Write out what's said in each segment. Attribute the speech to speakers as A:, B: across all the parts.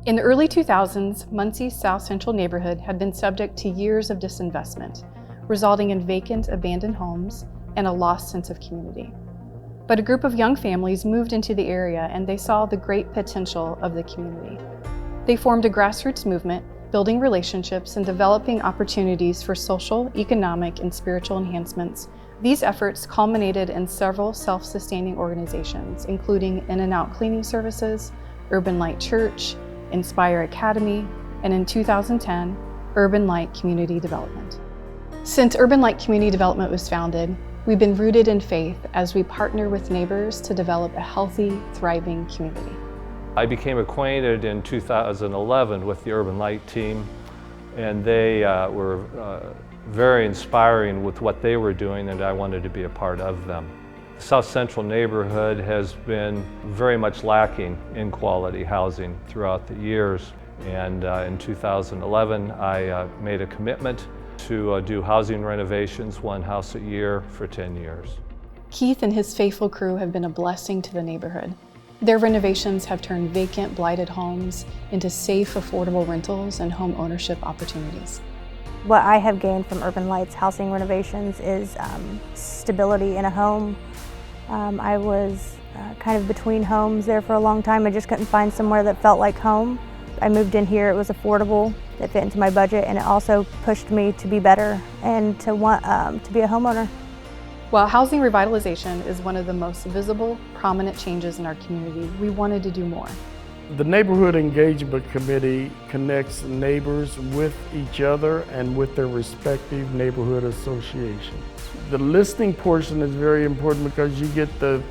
A: In the early 2000s, Muncie's South Central neighborhood had been subject to years of disinvestment, resulting in vacant, abandoned homes and a lost sense of community. But a group of young families moved into the area and they saw the great potential of the community. They formed a grassroots movement, building relationships and developing opportunities for social, economic, and spiritual enhancements. These efforts culminated in several self-sustaining organizations, including In-N-Out Cleaning Services, Urban Light Church, Inspire Academy, and in 2010, Urban Light Community Development. Since Urban Light Community Development was founded, we've been rooted in faith as we partner with neighbors to develop a healthy, thriving community.
B: I became acquainted in 2011 with the Urban Light team, and they were very inspiring with what they were doing, and I wanted to be a part of them. The South Central neighborhood has been very much lacking in quality housing throughout the years, and in 2011 I made a commitment to do housing renovations, one house a year for 10 years.
A: Keith and his faithful crew have been a blessing to the neighborhood. Their renovations have turned vacant, blighted homes into safe, affordable rentals and home ownership opportunities.
C: What I have gained from Urban Light's housing renovations is stability in a home. I was kind of between homes there for a long time. I just couldn't find somewhere that felt like home. I moved in here, it was affordable, it fit into my budget, and it also pushed me to be better and to want to be a homeowner.
A: While housing revitalization is one of the most visible, prominent changes in our community, we wanted to do more.
D: The Neighborhood Engagement Committee connects neighbors with each other and with their respective neighborhood associations. The listening portion is very important because you get the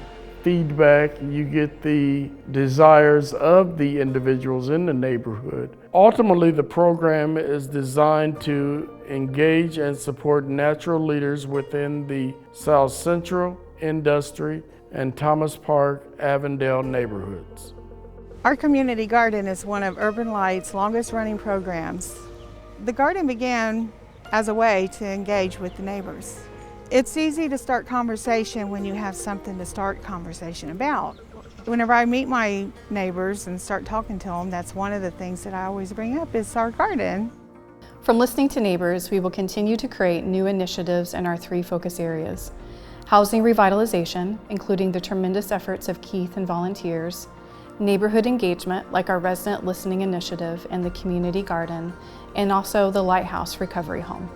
D: feedback, you get the desires of the individuals in the neighborhood. Ultimately, the program is designed to engage and support natural leaders within the South Central, Industry, and Thomas Park, Avondale neighborhoods.
E: Our community garden is one of Urban Light's longest running programs. The garden began as a way to engage with the neighbors. It's easy to start conversation when you have something to start conversation about. Whenever I meet my neighbors and start talking to them, that's one of the things that I always bring up is our garden.
A: From listening to neighbors, we will continue to create new initiatives in our three focus areas: housing revitalization, including the tremendous efforts of Keith and volunteers; neighborhood engagement, like our resident listening initiative and the community garden; and also the Lighthouse Recovery Home.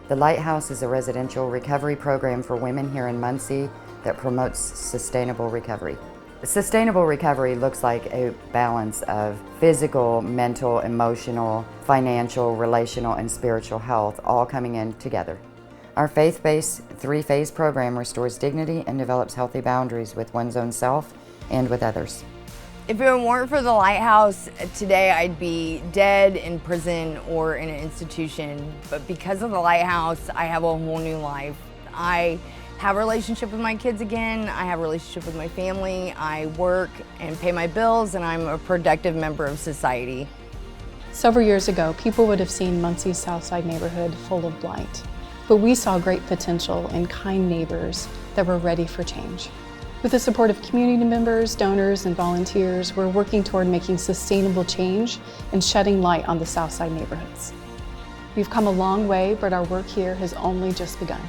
F: The Lighthouse is a residential recovery program for women here in Muncie that promotes sustainable recovery. Sustainable recovery looks like a balance of physical, mental, emotional, financial, relational, and spiritual health all coming in together. Our faith-based three-phase program restores dignity and develops healthy boundaries with one's own self and with others.
G: If it weren't for the Lighthouse, today I'd be dead, in prison, or in an institution. But because of the Lighthouse, I have a whole new life. I have a relationship with my kids again. I have a relationship with my family. I work and pay my bills, and I'm a productive member of society.
A: Several years ago, people would have seen Muncie's Southside neighborhood full of blight. But we saw great potential in kind neighbors that were ready for change. With the support of community members, donors, and volunteers, we're working toward making sustainable change and shedding light on the Southside neighborhoods. We've come a long way, but our work here has only just begun.